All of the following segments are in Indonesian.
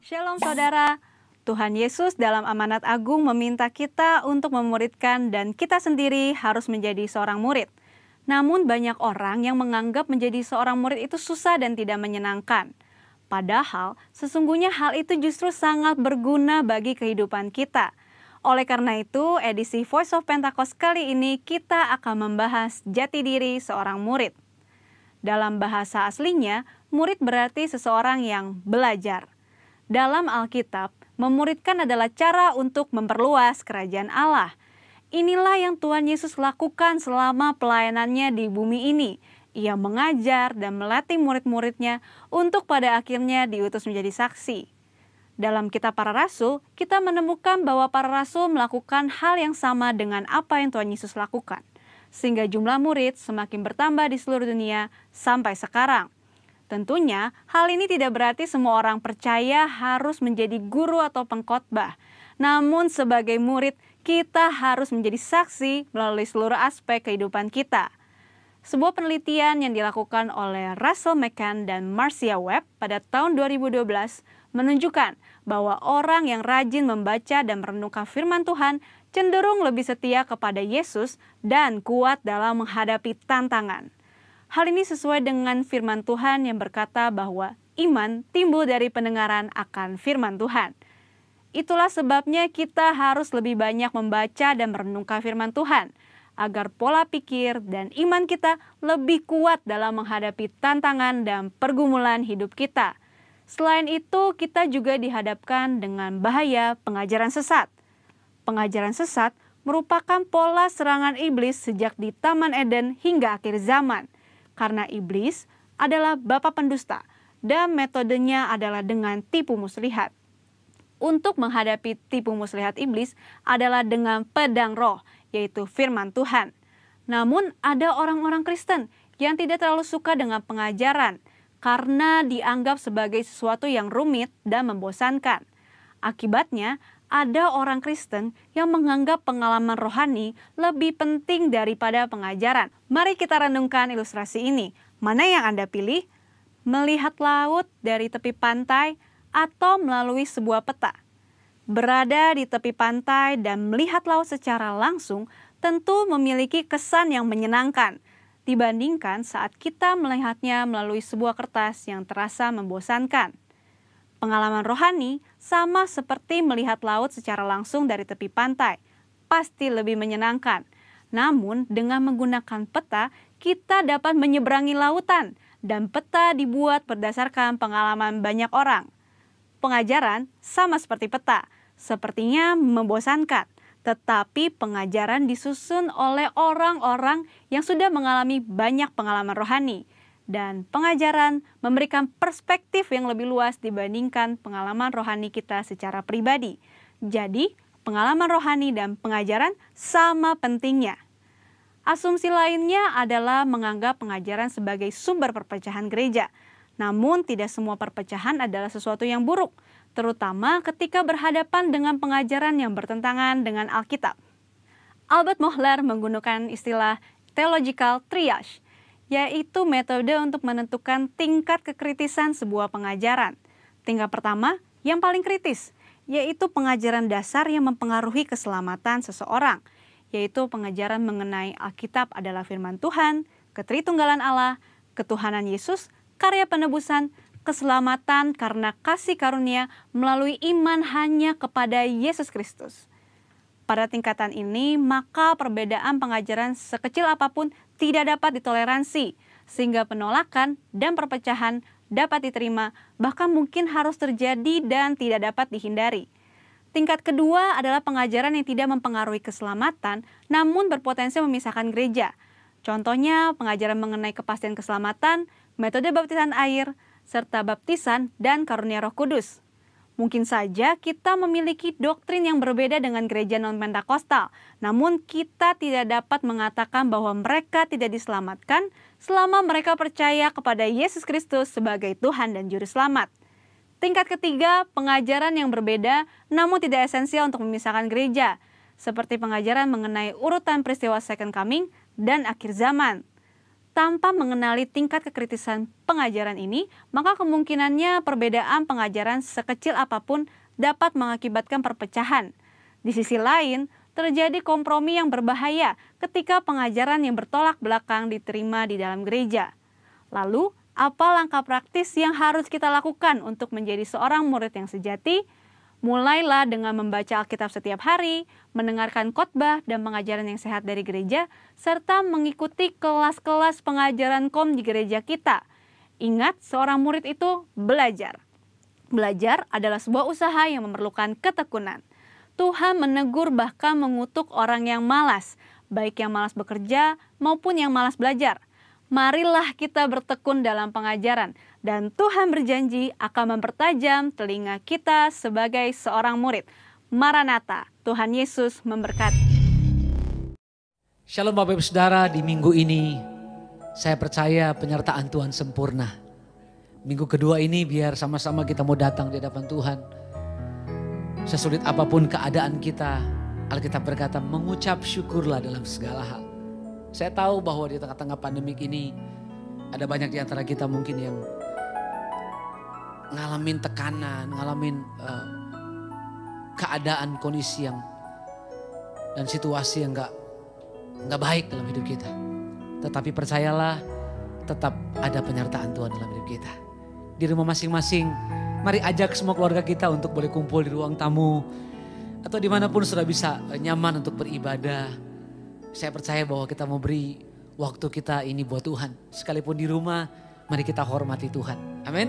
Shalom saudara, Tuhan Yesus dalam amanat agung meminta kita untuk memuridkan dan kita sendiri harus menjadi seorang murid. Namun banyak orang yang menganggap menjadi seorang murid itu susah dan tidak menyenangkan. Padahal sesungguhnya hal itu justru sangat berguna bagi kehidupan kita. Oleh karena itu, edisi Voice of Pentecost kali ini kita akan membahas jati diri seorang murid. Dalam bahasa aslinya, murid berarti seseorang yang belajar. Dalam Alkitab, memuridkan adalah cara untuk memperluas kerajaan Allah. Inilah yang Tuhan Yesus lakukan selama pelayanannya di bumi ini. Ia mengajar dan melatih murid-muridnya untuk pada akhirnya diutus menjadi saksi. Dalam kitab para rasul, kita menemukan bahwa para rasul melakukan hal yang sama dengan apa yang Tuhan Yesus lakukan. Sehingga jumlah murid semakin bertambah di seluruh dunia sampai sekarang. Tentunya, hal ini tidak berarti semua orang percaya harus menjadi guru atau pengkhotbah. Namun sebagai murid, kita harus menjadi saksi melalui seluruh aspek kehidupan kita. Sebuah penelitian yang dilakukan oleh Russell McCann dan Marcia Webb pada tahun 2012 menunjukkan bahwa orang yang rajin membaca dan merenungkan firman Tuhan cenderung lebih setia kepada Yesus dan kuat dalam menghadapi tantangan. Hal ini sesuai dengan firman Tuhan yang berkata bahwa iman timbul dari pendengaran akan firman Tuhan. Itulah sebabnya kita harus lebih banyak membaca dan merenungkan firman Tuhan, agar pola pikir dan iman kita lebih kuat dalam menghadapi tantangan dan pergumulan hidup kita. Selain itu, kita juga dihadapkan dengan bahaya pengajaran sesat. Pengajaran sesat merupakan pola serangan iblis sejak di Taman Eden hingga akhir zaman. Karena iblis adalah bapa pendusta dan metodenya adalah dengan tipu muslihat. Untuk menghadapi tipu muslihat iblis adalah dengan pedang roh, yaitu firman Tuhan. Namun ada orang-orang Kristen yang tidak terlalu suka dengan pengajaran karena dianggap sebagai sesuatu yang rumit dan membosankan. Akibatnya, ada orang Kristen yang menganggap pengalaman rohani lebih penting daripada pengajaran. Mari kita renungkan ilustrasi ini. Mana yang Anda pilih? Melihat laut dari tepi pantai atau melalui sebuah peta? Berada di tepi pantai dan melihat laut secara langsung tentu memiliki kesan yang menyenangkan dibandingkan saat kita melihatnya melalui sebuah kertas yang terasa membosankan. Pengalaman rohani sama seperti melihat laut secara langsung dari tepi pantai, pasti lebih menyenangkan. Namun dengan menggunakan peta, kita dapat menyeberangi lautan dan peta dibuat berdasarkan pengalaman banyak orang. Pengajaran sama seperti peta, sepertinya membosankan, tetapi pengajaran disusun oleh orang-orang yang sudah mengalami banyak pengalaman rohani. Dan pengajaran memberikan perspektif yang lebih luas dibandingkan pengalaman rohani kita secara pribadi. Jadi, pengalaman rohani dan pengajaran sama pentingnya. Asumsi lainnya adalah menganggap pengajaran sebagai sumber perpecahan gereja. Namun, tidak semua perpecahan adalah sesuatu yang buruk, terutama ketika berhadapan dengan pengajaran yang bertentangan dengan Alkitab. Albert Mohler menggunakan istilah theological triage, yaitu metode untuk menentukan tingkat kekritisan sebuah pengajaran. Tingkat pertama, yang paling kritis, yaitu pengajaran dasar yang mempengaruhi keselamatan seseorang, yaitu pengajaran mengenai Alkitab adalah firman Tuhan, ketritunggalan Allah, ketuhanan Yesus, karya penebusan, keselamatan karena kasih karunia melalui iman hanya kepada Yesus Kristus. Pada tingkatan ini, maka perbedaan pengajaran sekecil apapun tidak dapat ditoleransi, sehingga penolakan dan perpecahan dapat diterima, bahkan mungkin harus terjadi dan tidak dapat dihindari. Tingkat kedua adalah pengajaran yang tidak mempengaruhi keselamatan, namun berpotensi memisahkan gereja. Contohnya, pengajaran mengenai kepastian keselamatan, metode baptisan air, serta baptisan dan karunia Roh Kudus. Mungkin saja kita memiliki doktrin yang berbeda dengan gereja non-Pentakosta, namun kita tidak dapat mengatakan bahwa mereka tidak diselamatkan selama mereka percaya kepada Yesus Kristus sebagai Tuhan dan Juru Selamat. Tingkat ketiga, pengajaran yang berbeda namun tidak esensial untuk memisahkan gereja, seperti pengajaran mengenai urutan peristiwa Second Coming dan akhir zaman. Tanpa mengenali tingkat kekritisan pengajaran ini, maka kemungkinannya perbedaan pengajaran sekecil apapun dapat mengakibatkan perpecahan. Di sisi lain, terjadi kompromi yang berbahaya ketika pengajaran yang bertolak belakang diterima di dalam gereja. Lalu, apa langkah praktis yang harus kita lakukan untuk menjadi seorang murid yang sejati? Mulailah dengan membaca Alkitab setiap hari, mendengarkan khotbah dan pengajaran yang sehat dari gereja, serta mengikuti kelas-kelas pengajaran KOM di gereja kita. Ingat, seorang murid itu belajar. Belajar adalah sebuah usaha yang memerlukan ketekunan. Tuhan menegur bahkan mengutuk orang yang malas, baik yang malas bekerja maupun yang malas belajar. Marilah kita bertekun dalam pengajaran, dan Tuhan berjanji akan mempertajam telinga kita sebagai seorang murid. Maranatha, Tuhan Yesus memberkati. Shalom Bapak Ibu Saudara, di minggu ini saya percaya penyertaan Tuhan sempurna. Minggu kedua ini biar sama-sama kita mau datang di hadapan Tuhan. Sesulit apapun keadaan kita, Alkitab berkata mengucap syukurlah dalam segala hal. Saya tahu bahwa di tengah-tengah pandemik ini ada banyak di antara kita mungkin yang ngalamin tekanan, ngalamin keadaan, kondisi yang dan situasi yang nggak baik dalam hidup kita. Tetapi percayalah, tetap ada penyertaan Tuhan dalam hidup kita. Di rumah masing-masing, mari ajak semua keluarga kita untuk boleh kumpul di ruang tamu atau dimanapun sudah bisa nyaman untuk beribadah. Saya percaya bahwa kita mau beri waktu kita ini buat Tuhan. Sekalipun di rumah, mari kita hormati Tuhan. Amin.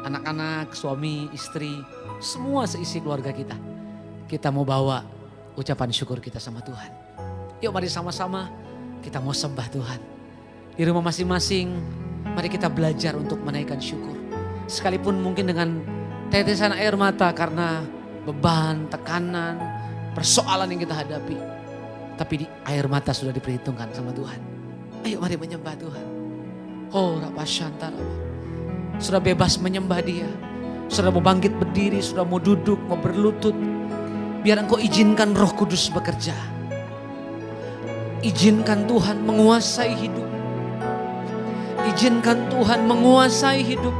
Anak-anak, suami, istri, semua seisi keluarga kita. Kita mau bawa ucapan syukur kita sama Tuhan. Yuk mari sama-sama kita mau sembah Tuhan. Di rumah masing-masing, mari kita belajar untuk menaikkan syukur. Sekalipun mungkin dengan tetesan air mata karena beban, tekanan, persoalan yang kita hadapi. Tapi di air mata sudah diperhitungkan sama Tuhan. Ayo mari menyembah Tuhan. Oh Rapashantara. Sudah bebas menyembah Dia. Sudah mau bangkit berdiri, sudah mau duduk, mau berlutut. Biar Engkau izinkan Roh Kudus bekerja. Izinkan Tuhan menguasai hidup. Izinkan Tuhan menguasai hidup.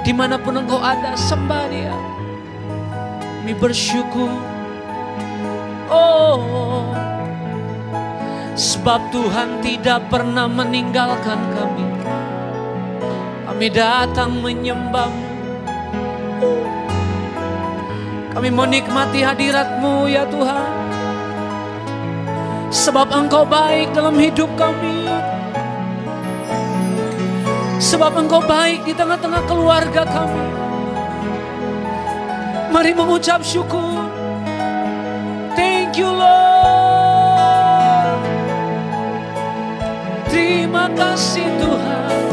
Dimanapun Engkau ada, sembah Dia. Kami bersyukur. Oh, sebab Tuhan tidak pernah meninggalkan kami. Kami datang menyembah-Mu. Kami menikmati hadirat-Mu ya Tuhan. Sebab Engkau baik dalam hidup kami. Sebab Engkau baik di tengah-tengah keluarga kami. Mari mengucap syukur. Thank you Lord. Terima kasih Tuhan.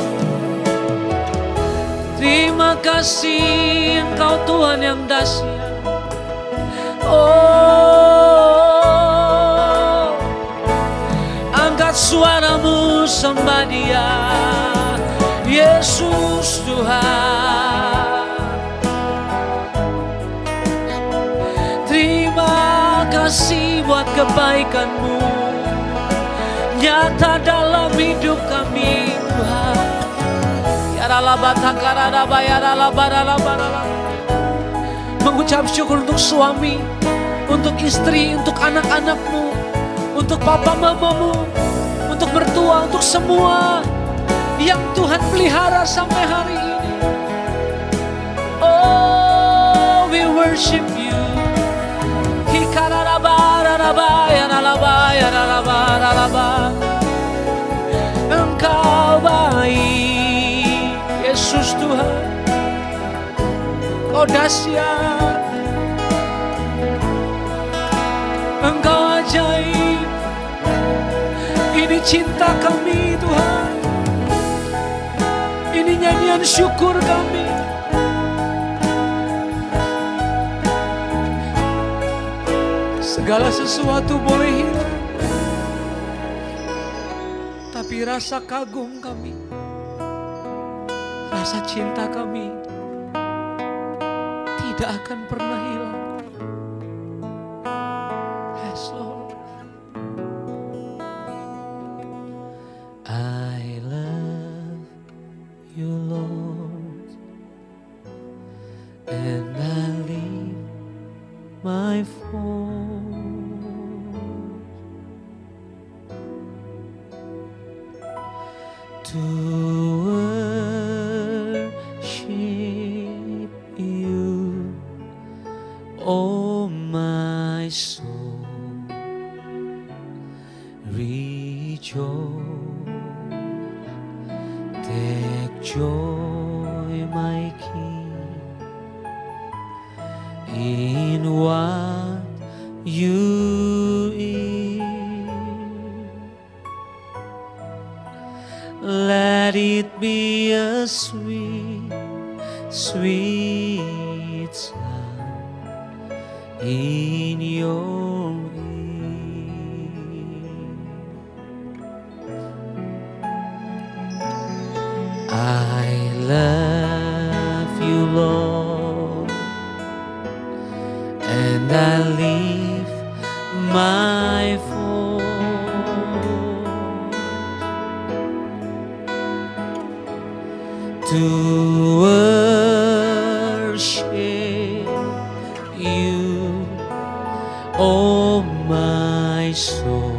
Terima kasih Engkau Tuhan yang dahsyat. Oh, angkat suaramu sembah Dia. Yesus Tuhan. Terima kasih buat kebaikan-Mu nyata dalam hidup kami Tuhan. Mengucap syukur untuk suami, untuk istri, untuk anak-anak-Mu, untuk papa mamamu, untuk mertua, untuk semua yang Tuhan pelihara sampai hari ini. Oh, we worship You. Engkau baik, Yesus Tuhan. Engkau dahsyat, Engkau ajaib. Ini cinta kami Tuhan. Ini nyanyian syukur kami. Segala sesuatu boleh hilang, tapi rasa kagum kami, rasa cinta kami tidak akan pernah hilang. Yes Lord. and I leave my fold to worship you, oh my soul, rejoice, take joy, my King, in what you eat. Let it be a sweet, sweet sound in your ear. I love you, Lord, and I leave my voice to worship you, oh my soul,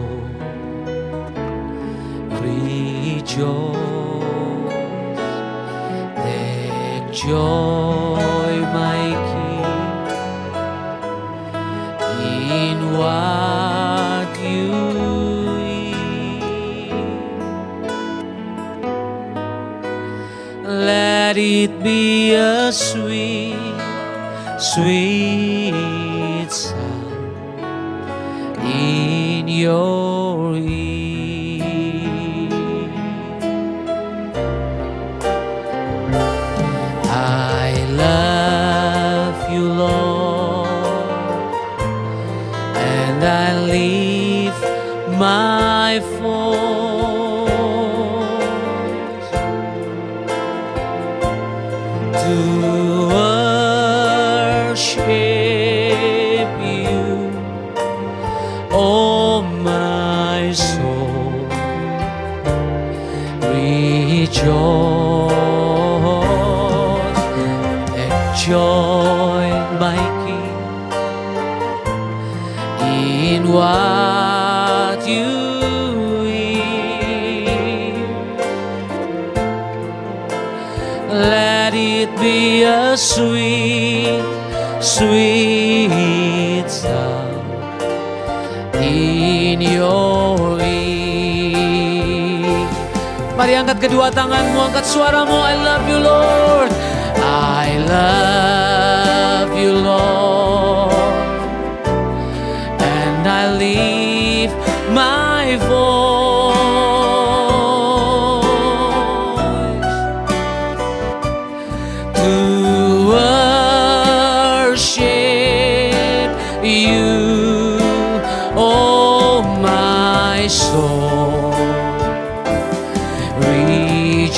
rejoice, take joy, my King, in what you eat. Let it be a sweet, sweet sound in your ear. I love you, Lord, and I leave my voice to worship you, oh my soul, rejoice, take joy, my King, in what you eat. Let it be a sweet, sweet sound in your ear. Mari angkat kedua tanganmu, angkat suaramu. I love you, Lord. I love you, Lord, and I leave my voice to worship you, oh my soul, rejoice,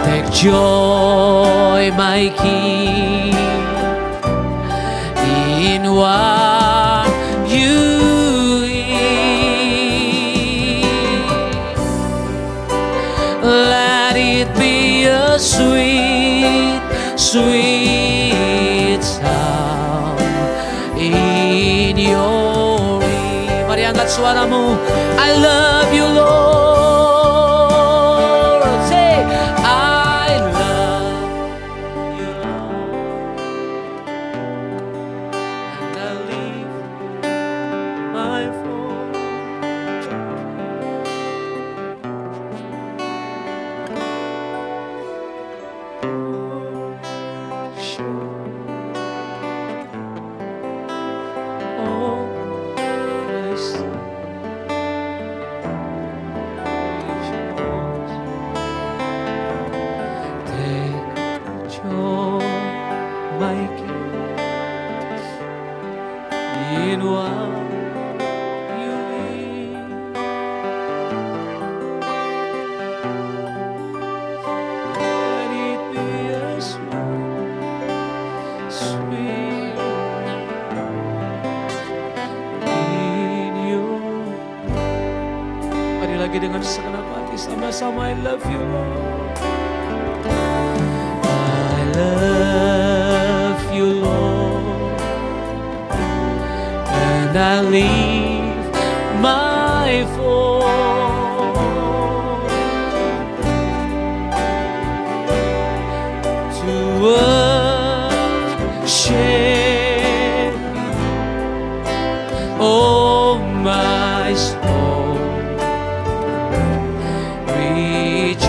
take joy, my King, in what you eat. Let it be a sweet, sweet sound in your ear. Mari angkat suaramu. I love you, Lord. Say, I love you, Lord, and I leave my voice oh my soul, take joy, my King, in what you eat. Let it be a sweet, sweet in your. Mari lagi dengan segenap hati sama-sama. I love you, Lord. I lift my voice to worship you, oh my soul, rejoice,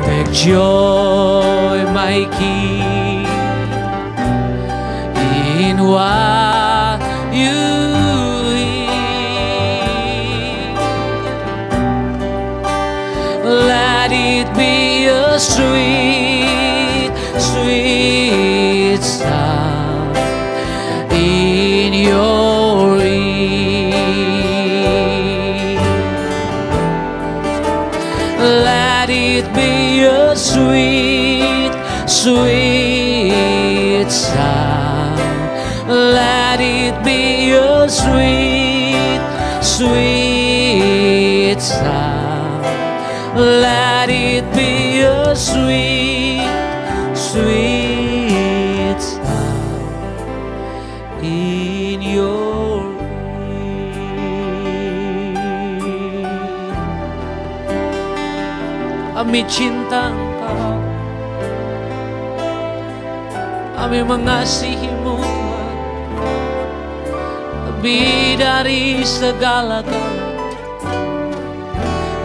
take joy, my King, in what you hear. Let it be a sweet, sweet sound in your ear. Let it be a sweet, sweet sound. Let it be a sweet, sweet sound. Let it be a sweet, sweet sound in your ear. Kami cinta Engkau, kami mengasihi-Mu Tuhan, lebih dari segala-galanya,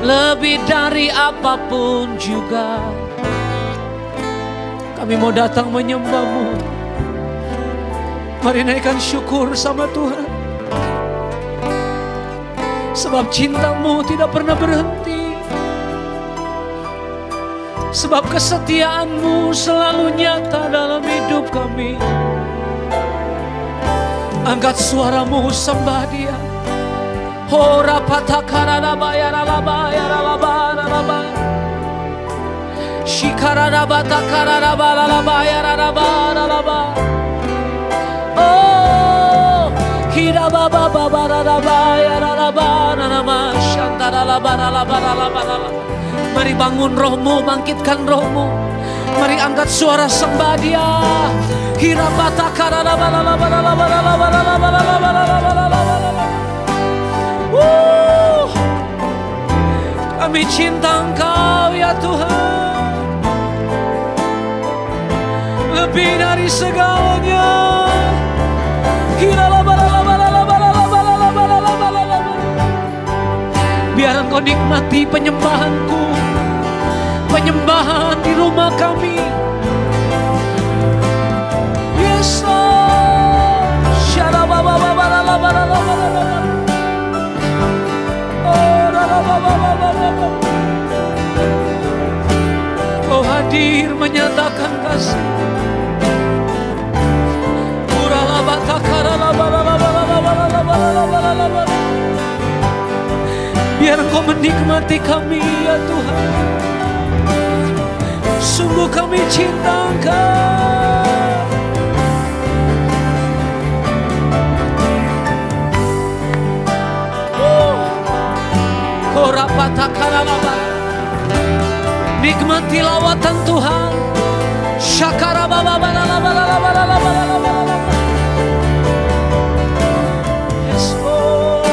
lebih dari apapun juga. Kami mau datang menyembah-Mu. Mari naikkan syukur sama Tuhan, sebab cinta-Mu tidak pernah berhenti, sebab kesetiaan-Mu selalu nyata dalam hidup kami. Angkat suaramu, sembah Dia. Hora patakaraba yaralaba yaralaba yaralaba. Shikaraba takaraba yaralaba yaralaba yaralaba. Oh, hiraba baba baralaba yaralaba yaralaba shantaralaba yaralaba yaralaba. Mari bangun rohmu, bangkitkan rohmu. Mari angkat suara sembah Dia. Hiraba takaraba yaralaba yaralaba yaralaba yaralaba. Kami cinta Engkau ya Tuhan, lebih dari segalanya. Biar Engkau nikmati penyembahanku, penyembahan di rumah kami. Yes Lord. Kau hadir menyatakan kasih. Biar Engkau menikmati kami ya Tuhan. Sungguh kami cinta Engkau. Nikmati lawatan Tuhan. Yes Lord.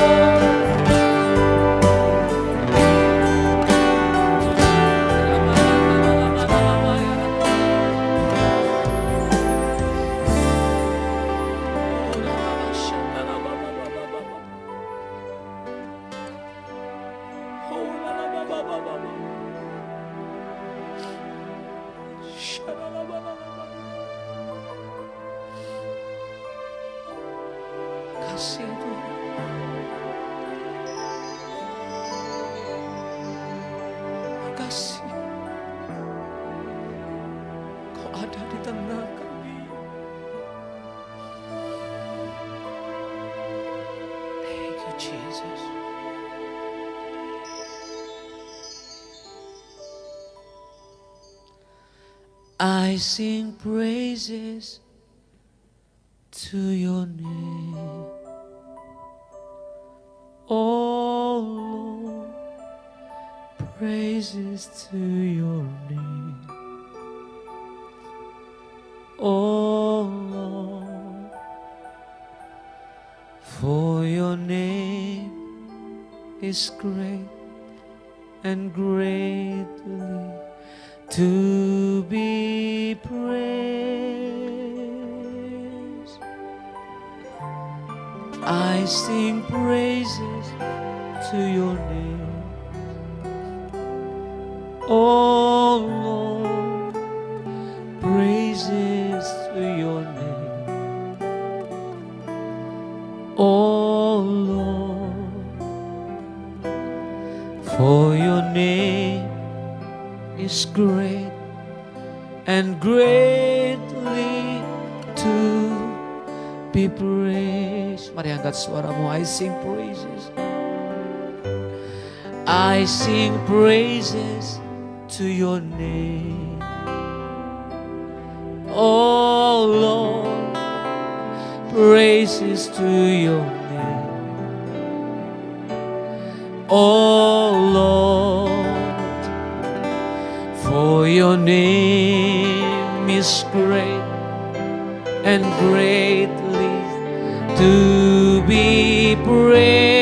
Kasih Tuhan. Kasih Kau ada di tengah kami. Thank you Jesus. I sing praises to your name, oh Lord, praises to your name, oh Lord, your name is great and greatly to be praised. I sing praises to your name, oh Lord, praises to your name, oh Lord, for your name is great and greatly to be praised. Mari angkat suaramu. I sing praises. I sing praises to your name, oh Lord, praises to your name, oh Lord, for your name is great and greatly to be praised.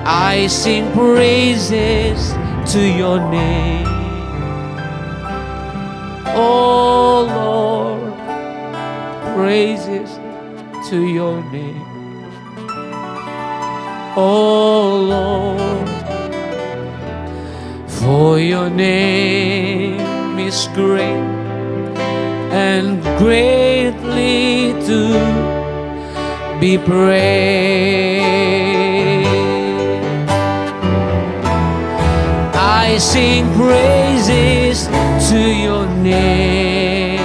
I sing praises to your name, oh Lord, praises to your name, oh Lord, for your name is great and greatly to be praised. I sing praises to your name,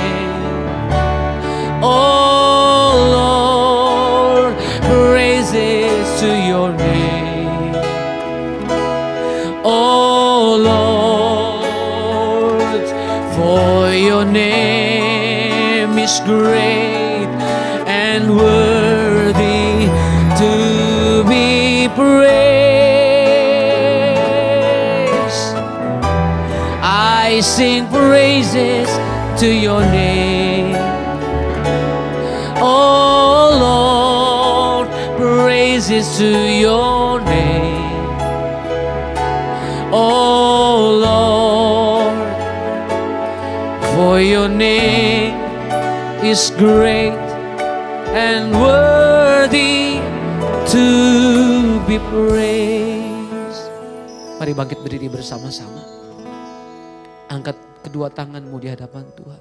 oh Lord, praises to your name, oh Lord, for your name is great and worthy to be praised. I sing praises to your name, oh Lord, praises to your name, oh Lord, for your name is great and worthy to be praised. Mari bangkit berdiri bersama-sama. Angkat kedua tanganmu di hadapan Tuhan.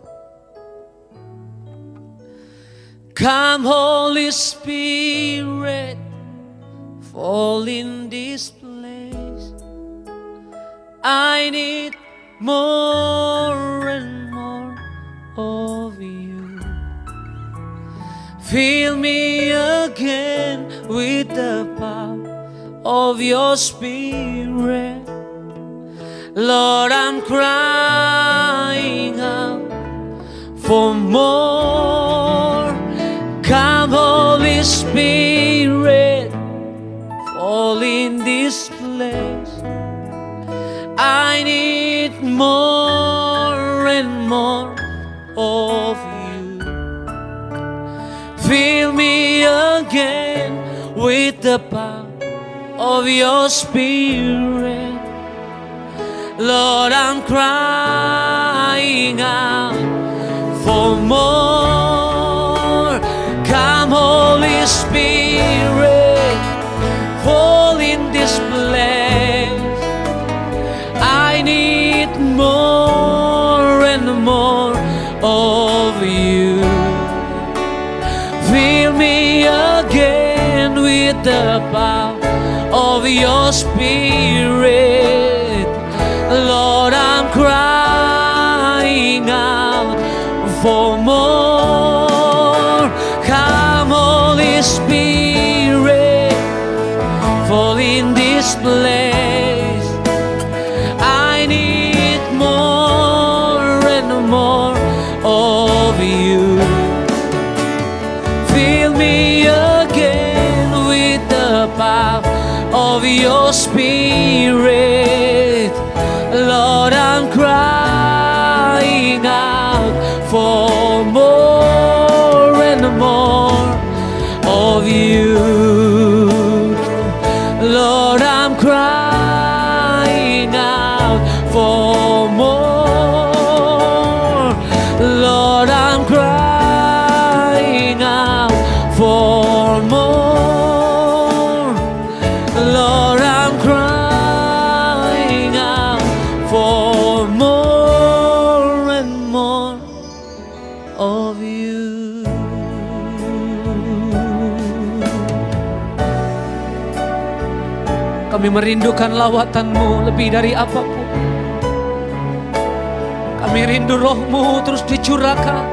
Come Holy Spirit, fall in this place. I need more and more of you. Fill me again with the power of your Spirit. Lord, I'm crying out for more. Come Holy Spirit, fall in this place. I need more and more of you. Fill me again with the power of your Spirit. Lord, I'm crying out for more. Come Holy Spirit, fall in this place. I need more and more of you. Fill me again with the power of your Spirit. Lord, I'm crying out for more. Come Holy Spirit, fall in this place. I need more and more of you. Fill me again with the power of your Spirit. Lord, I'm crying out for more and more I'm crying out for more. Lord, I'm crying out for more. Lord, I'm crying out for more and more of you. Kami merindukan lawatan-Mu lebih dari apapun. Kami rindu Roh-Mu terus dicurahkan.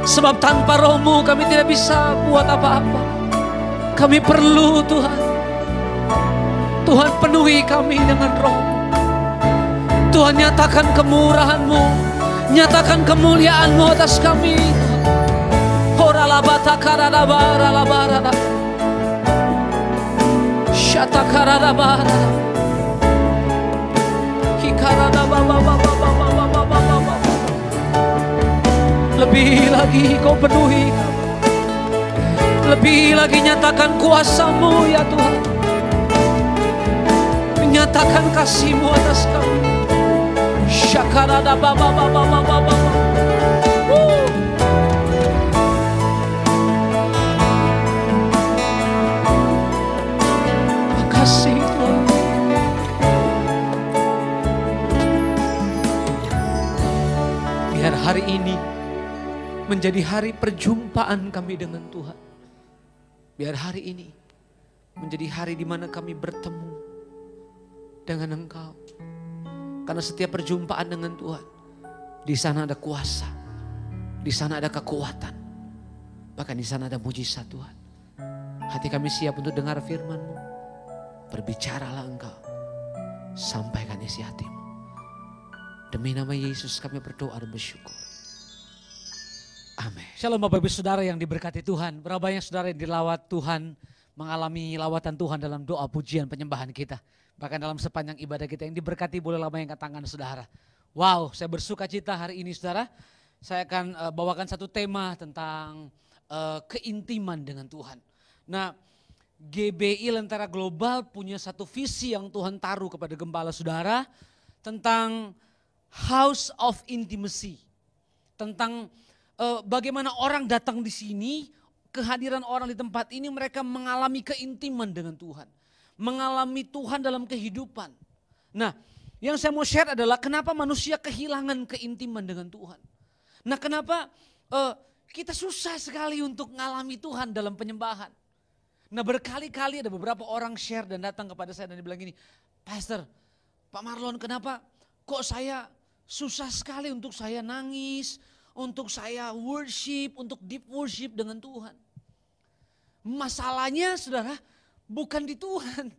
Sebab tanpa Roh-Mu kami tidak bisa buat apa-apa. Kami perlu Tuhan. Tuhan penuhi kami dengan Roh-Mu. Tuhan nyatakan kemurahan-Mu. Nyatakan kemuliaan-Mu atas kami. Horalabata karadabara. Shatakarabara. Lebih lagi Kau penuhi kami. Lebih lagi nyatakan kuasa-Mu ya Tuhan. Menyatakan kasih-Mu atas kami. Shakaradababa. Makasih Tuhan. Biar hari ini menjadi hari perjumpaan kami dengan Tuhan. Biar hari ini menjadi hari di mana kami bertemu dengan Engkau. Karena setiap perjumpaan dengan Tuhan, di sana ada kuasa, di sana ada kekuatan, bahkan di sana ada mujizat Tuhan. Hati kami siap untuk dengar firman-Mu. Berbicaralah Engkau, sampaikan isi hati-Mu. Demi nama Yesus kami berdoa dan bersyukur. Amin. Shalom Bapak Ibu Saudara yang diberkati Tuhan. Berapa banyak saudara yang dilawat Tuhan, mengalami lawatan Tuhan dalam doa pujian penyembahan kita. Bahkan dalam sepanjang ibadah kita yang diberkati, bolehlah bayangkan tangan saudara. Wow, saya bersuka cita hari ini saudara. Saya akan bawakan satu tema tentang keintiman dengan Tuhan. Nah, GBI Lentera Global punya satu visi yang Tuhan taruh kepada gembala saudara tentang House of Intimacy. Tentang bagaimana orang datang di sini, kehadiran orang di tempat ini mereka mengalami keintiman dengan Tuhan. Mengalami Tuhan dalam kehidupan. Nah, yang saya mau share adalah kenapa manusia kehilangan keintiman dengan Tuhan. Nah, kenapa kita susah sekali untuk mengalami Tuhan dalam penyembahan. Nah, berkali-kali ada beberapa orang share dan datang kepada saya dan dibilang gini, Pastor, Pak Marlon, kenapa kok saya susah sekali untuk saya nangis, untuk saya worship, untuk deep worship dengan Tuhan. Masalahnya saudara, bukan di Tuhan.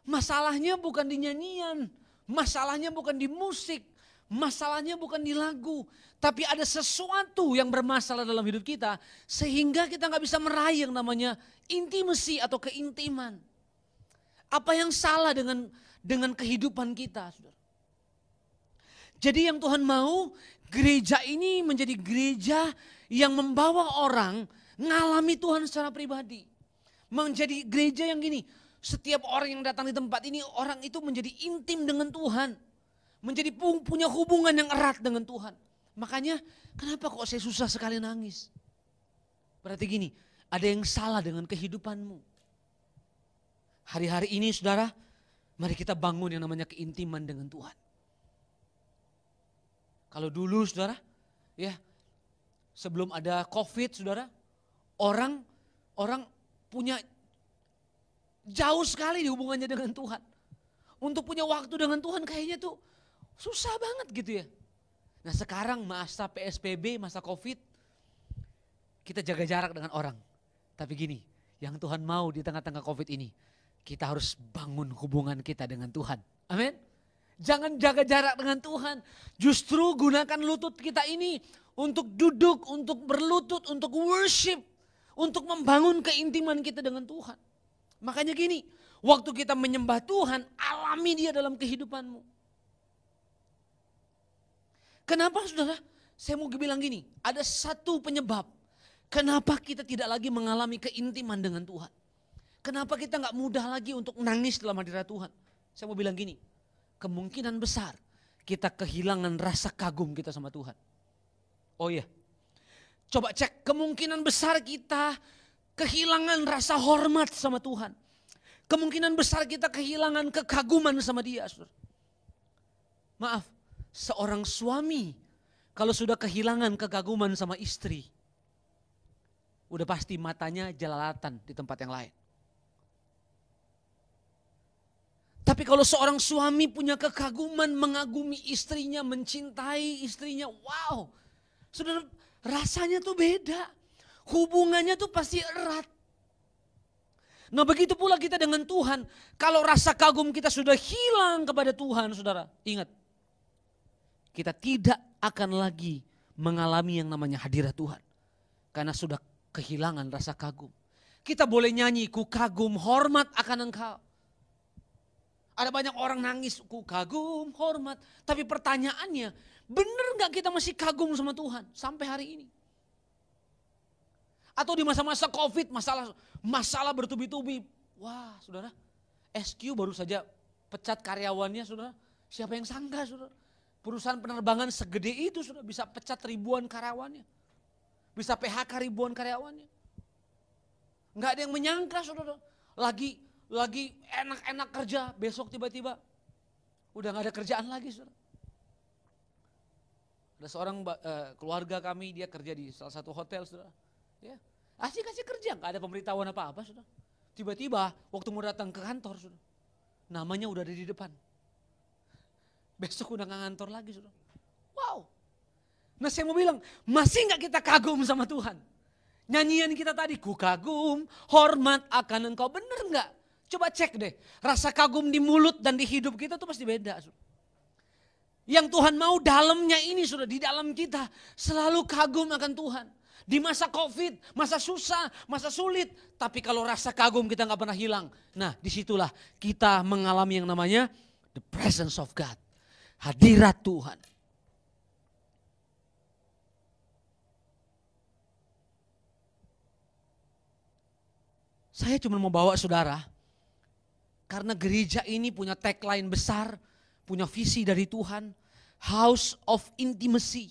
Masalahnya bukan di nyanyian. Masalahnya bukan di musik. Masalahnya bukan di lagu. Tapi ada sesuatu yang bermasalah dalam hidup kita. Sehingga kita gak bisa meraih yang namanya intimacy atau keintiman. Apa yang salah dengan kehidupan kita, saudara? Jadi yang Tuhan mau, gereja ini menjadi gereja yang membawa orang ngalami Tuhan secara pribadi. Menjadi gereja yang gini, setiap orang yang datang di tempat ini, orang itu menjadi intim dengan Tuhan. Menjadi punya hubungan yang erat dengan Tuhan. Makanya kenapa kok saya susah sekali nangis? Berarti gini, ada yang salah dengan kehidupanmu. Hari-hari ini saudara, mari kita bangun yang namanya keintiman dengan Tuhan. Kalau dulu saudara, ya sebelum ada COVID saudara, orang punya jauh sekali di hubungannya dengan Tuhan. Untuk punya waktu dengan Tuhan kayaknya tuh susah banget gitu ya. Nah sekarang masa PSBB, masa COVID, kita jaga jarak dengan orang. Tapi gini, yang Tuhan mau di tengah-tengah COVID ini, kita harus bangun hubungan kita dengan Tuhan. Amin. Jangan jaga jarak dengan Tuhan. Justru gunakan lutut kita ini untuk duduk, untuk berlutut, untuk worship. Untuk membangun keintiman kita dengan Tuhan. Makanya gini, waktu kita menyembah Tuhan, alami dia dalam kehidupanmu. Kenapa saudara? Saya mau bilang gini, ada satu penyebab. Kenapa kita tidak lagi mengalami keintiman dengan Tuhan. Kenapa kita nggak mudah lagi untuk nangis dalam hadirat Tuhan? Saya mau bilang gini, kemungkinan besar kita kehilangan rasa kagum kita sama Tuhan. Oh iya, coba cek, kemungkinan besar kita kehilangan rasa hormat sama Tuhan. Kemungkinan besar kita kehilangan kekaguman sama dia. Saudara. Maaf, seorang suami kalau sudah kehilangan kekaguman sama istri, udah pasti matanya jelalatan di tempat yang lain. Tapi kalau seorang suami punya kekaguman, mengagumi istrinya, mencintai istrinya, wow. Saudara, rasanya tuh beda. Hubungannya tuh pasti erat. Nah begitu pula kita dengan Tuhan. Kalau rasa kagum kita sudah hilang kepada Tuhan, saudara, ingat. Kita tidak akan lagi mengalami yang namanya hadirat Tuhan. Karena sudah kehilangan rasa kagum. Kita boleh nyanyi, ku kagum hormat akan engkau. Ada banyak orang nangis, ku kagum, hormat. Tapi pertanyaannya, benar gak kita masih kagum sama Tuhan sampai hari ini? Atau di masa-masa COVID, masalah bertubi-tubi. Wah saudara, SQ baru saja pecat karyawannya saudara. Siapa yang sangka saudara? Perusahaan penerbangan segede itu saudara bisa pecat ribuan karyawannya. Bisa PHK ribuan karyawannya. Gak ada yang menyangka saudara. Lagi enak-enak kerja, besok tiba-tiba udah gak ada kerjaan lagi saudara. Ada seorang keluarga kami, dia kerja di salah satu hotel saudara. Ya, asik-asik kerja, gak ada pemberitahuan apa-apa saudara. Tiba-tiba waktu mau datang ke kantor saudara, namanya udah ada di depan. Besok udah gak ngantor lagi saudara. Wow. Nah saya mau bilang, masih gak kita kagum sama Tuhan? Nyanyian kita tadi, ku kagum, hormat akan engkau, bener gak? Coba cek deh, rasa kagum di mulut dan di hidup kita tuh pasti beda. Yang Tuhan mau dalamnya ini sudah di dalam kita selalu kagum akan Tuhan. Di masa COVID, masa susah, masa sulit. Tapi kalau rasa kagum kita gak pernah hilang. Nah disitulah kita mengalami yang namanya the presence of God. Hadirat Tuhan. Saya cuma mau bawa saudara. Karena gereja ini punya tagline besar, punya visi dari Tuhan, House of Intimacy.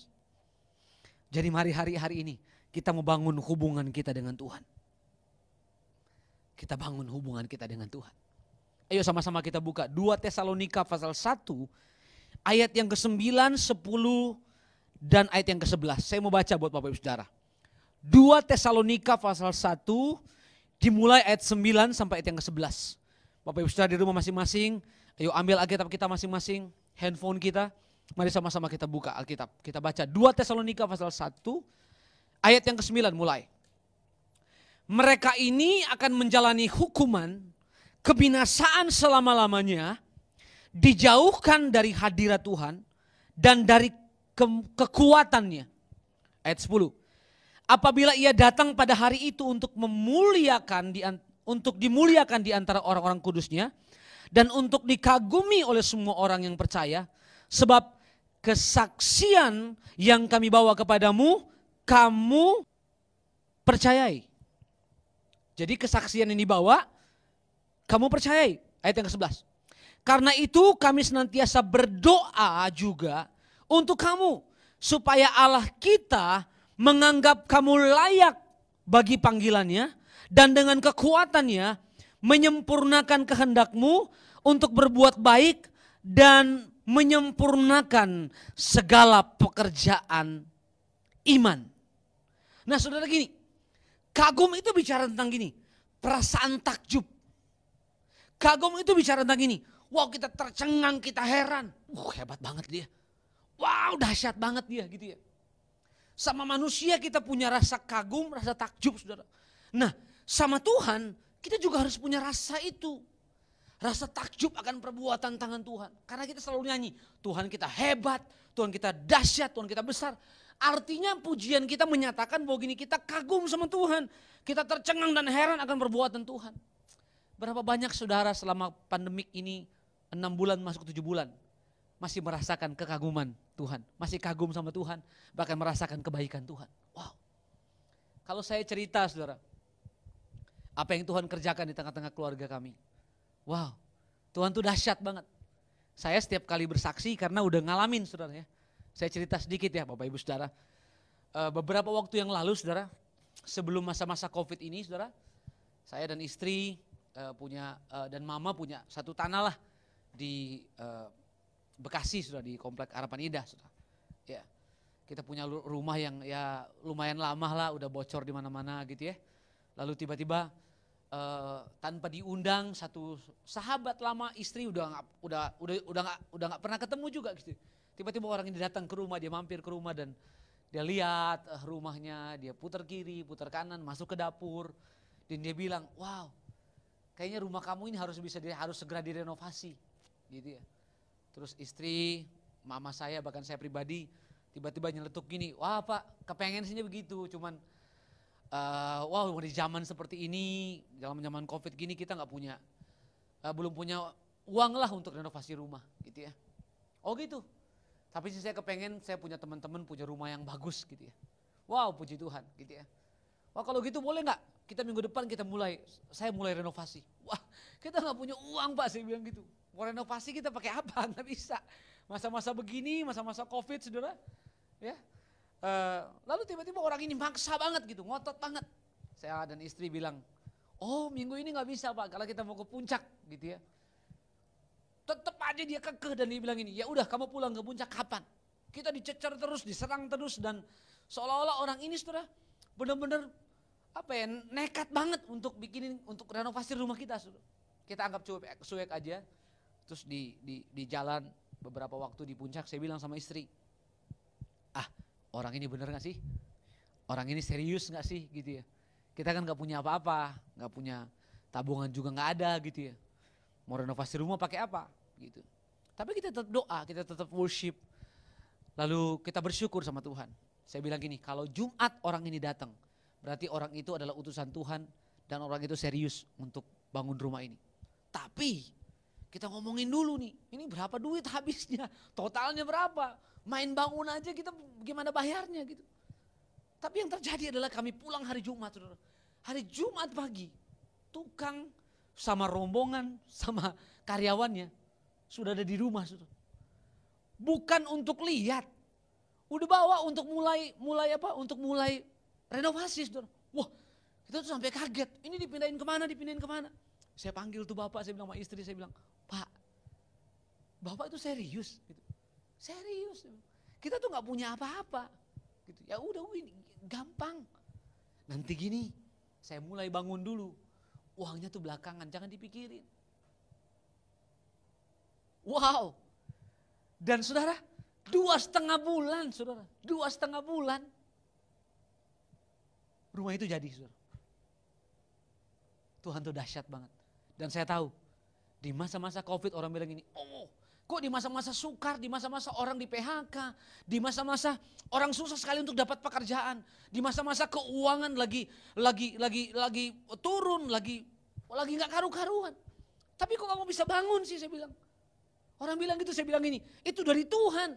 Jadi mari hari ini kita mau bangun hubungan kita dengan Tuhan. Kita bangun hubungan kita dengan Tuhan. Ayo sama-sama kita buka 2 Tesalonika pasal 1, ayat yang ke-9, 10, dan ayat yang ke-11. Saya mau baca buat Bapak Ibu Saudara. 2 Tesalonika pasal 1, dimulai ayat 9 sampai ayat yang ke-11. Bapak Ibu Saudara di rumah masing-masing, ayo ambil Alkitab kita masing-masing, handphone kita, mari sama-sama kita buka Alkitab. Kita baca 2 Tesalonika pasal 1, ayat yang ke-9 mulai. Mereka ini akan menjalani hukuman, kebinasaan selama-lamanya, dijauhkan dari hadirat Tuhan dan dari kekuatannya. Ayat 10. Apabila ia datang pada hari itu untuk dimuliakan di antara orang-orang kudusnya dan untuk dikagumi oleh semua orang yang percaya, sebab kesaksian yang kami bawa kepadamu kamu percayai. Jadi kesaksian yang dibawa kamu percayai. Ayat yang ke-11. Karena itu kami senantiasa berdoa juga untuk kamu supaya Allah kita menganggap kamu layak bagi panggilannya dan dengan kekuatannya menyempurnakan kehendakmu untuk berbuat baik dan menyempurnakan segala pekerjaan iman. Nah saudara gini, kagum itu bicara tentang gini, perasaan takjub. Kagum itu bicara tentang gini, wow kita tercengang, kita heran, hebat banget dia. Wow dahsyat banget dia gitu ya. Sama manusia kita punya rasa kagum, rasa takjub saudara. Nah sama Tuhan kita juga harus punya rasa itu. Rasa takjub akan perbuatan tangan Tuhan. Karena kita selalu nyanyi, Tuhan kita hebat, Tuhan kita dahsyat, Tuhan kita besar. Artinya pujian kita menyatakan bahwa gini kita kagum sama Tuhan. Kita tercengang dan heran akan perbuatan Tuhan. Berapa banyak saudara selama pandemik ini 6 bulan masuk 7 bulan. Masih merasakan kekaguman Tuhan. Masih kagum sama Tuhan. Bahkan merasakan kebaikan Tuhan. Wow. Kalau saya cerita saudara. Apa yang Tuhan kerjakan di tengah-tengah keluarga kami. Wow, Tuhan tuh dahsyat banget. Saya setiap kali bersaksi karena udah ngalamin saudara ya. Saya cerita sedikit ya Bapak Ibu Saudara. Beberapa waktu yang lalu saudara, sebelum masa-masa COVID ini saudara, saya dan istri dan mama punya satu tanah lah di Bekasi sudah, di Komplek Harapan Indah sudah. Ya, kita punya rumah yang ya lumayan lama lah, udah bocor di mana-mana gitu ya. Lalu tiba-tiba tanpa diundang satu sahabat lama istri udah nggak pernah ketemu juga gitu. Tiba-tiba orang ini datang ke rumah, dia mampir ke rumah dan dia lihat rumahnya, dia putar kiri, putar kanan, masuk ke dapur dan dia bilang, wow, kayaknya rumah kamu ini harus segera direnovasi, gitu ya. Terus istri, mama saya, bahkan saya pribadi tiba-tiba nyeletuk gini, wah Pak, kepengen sihnya begitu, cuman wow di zaman seperti ini, dalam zaman COVID gini kita belum punya uang lah untuk renovasi rumah, gitu ya. Oh gitu. Tapi sih saya kepengen saya punya teman-teman punya rumah yang bagus gitu ya. Wow, puji Tuhan gitu ya. Wah kalau gitu boleh nggak? Kita minggu depan saya mulai renovasi. Wah kita nggak punya uang Pak, saya bilang gitu. Mau renovasi kita pakai apa? Nggak bisa. Masa-masa begini, masa-masa COVID saudara. Ya. Lalu tiba-tiba orang ini maksa banget gitu, ngotot banget. Saya dan istri bilang, oh minggu ini nggak bisa Pak, kalau kita mau ke puncak gitu ya. Tetap aja dia kekeh dan dia bilang ini, ya udah kamu pulang ke puncak kapan? Kita dicecer terus, diserang terus dan seolah-olah orang ini saudara benar-benar nekat banget untuk renovasi rumah kita saudara. Kita anggap cuek aja. Terus di jalan beberapa waktu di puncak saya bilang sama istri, orang ini bener gak sih? Orang ini serius gak sih gitu ya? Kita kan gak punya apa-apa, gak punya tabungan juga gak ada gitu ya. Mau renovasi rumah pakai apa gitu. Tapi kita tetap doa, kita tetap worship. Lalu kita bersyukur sama Tuhan. Saya bilang gini, kalau Jumat orang ini datang, berarti orang itu adalah utusan Tuhan dan orang itu serius untuk bangun rumah ini. Tapi kita ngomongin dulu nih, ini berapa duit habisnya, totalnya berapa, main bangun aja kita gimana bayarnya gitu. Tapi yang terjadi adalah kami pulang hari Jumat, saudara. Hari Jumat pagi, tukang sama rombongan sama karyawannya sudah ada di rumah, saudara. Bukan untuk lihat, udah bawa untuk mulai renovasi, saudara. Wah, kita tuh sampai kaget. Ini dipindahin kemana? Saya panggil tuh bapak, saya bilang sama istri, saya bilang, Pak, bapak itu serius, gitu. Serius. Kita tuh nggak punya apa-apa, gitu. Ya udah, ini gampang. Nanti gini, saya mulai bangun dulu. Uangnya tuh belakangan, jangan dipikirin. Wow. Dan saudara, 2,5 bulan, saudara, 2,5 bulan. Rumah itu jadi, saudara. Tuhan tuh dahsyat banget. Dan saya tahu, di masa-masa COVID orang bilang ini, oh kok di masa-masa sukar, di masa-masa orang di PHK, di masa-masa orang susah sekali untuk dapat pekerjaan, di masa-masa keuangan lagi turun, lagi nggak karu-karuan. Tapi kok kamu bisa bangun sih, saya bilang. Orang bilang gitu, saya bilang gini, itu dari Tuhan.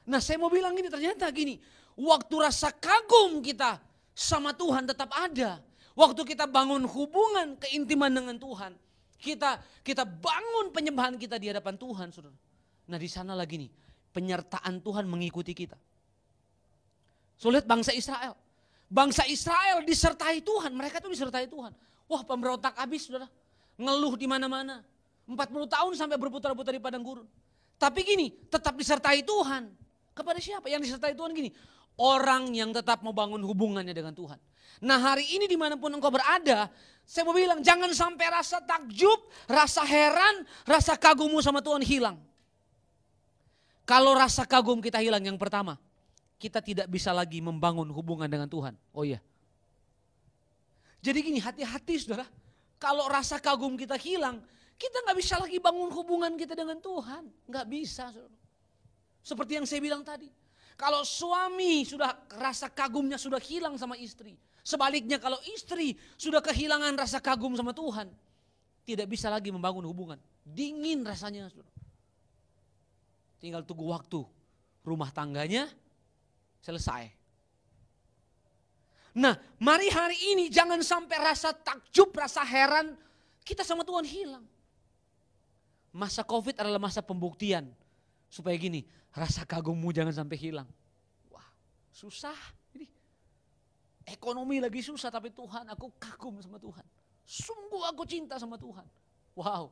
Nah saya mau bilang gini, ternyata gini, waktu rasa kagum kita sama Tuhan tetap ada. Waktu kita bangun hubungan, keintiman dengan Tuhan, kita bangun penyembahan kita di hadapan Tuhan, saudara. Nah di sana lagi nih, penyertaan Tuhan mengikuti kita. So lihat bangsa Israel. Bangsa Israel disertai Tuhan, mereka tuh disertai Tuhan. Wah pemberontak habis, saudara. Ngeluh di mana-mana. 40 tahun sampai berputar-putar di padang gurun. Tapi gini, tetap disertai Tuhan. Kepada siapa? Yang disertai Tuhan gini, orang yang tetap mau bangun hubungannya dengan Tuhan. Nah hari ini dimanapun engkau berada, saya mau bilang jangan sampai rasa takjub, rasa heran, rasa kagummu sama Tuhan hilang. Kalau rasa kagum kita hilang, yang pertama, kita tidak bisa lagi membangun hubungan dengan Tuhan. Oh iya. Jadi gini, hati-hati saudara, kalau rasa kagum kita hilang, kita gak bisa lagi bangun hubungan kita dengan Tuhan. Gak bisa saudara. Seperti yang saya bilang tadi. Kalau suami rasa kagumnya sudah hilang sama istri. Sebaliknya kalau istri sudah kehilangan rasa kagum sama Tuhan, tidak bisa lagi membangun hubungan. Dingin rasanya. Tinggal tunggu waktu rumah tangganya selesai. Nah, mari hari ini jangan sampai rasa takjub, rasa heran kita sama Tuhan hilang. Masa COVID adalah masa pembuktian. Supaya gini, rasa kagummu jangan sampai hilang. Wah, susah. Ini ekonomi lagi susah, tapi Tuhan, aku kagum sama Tuhan. Sungguh aku cinta sama Tuhan. Wow,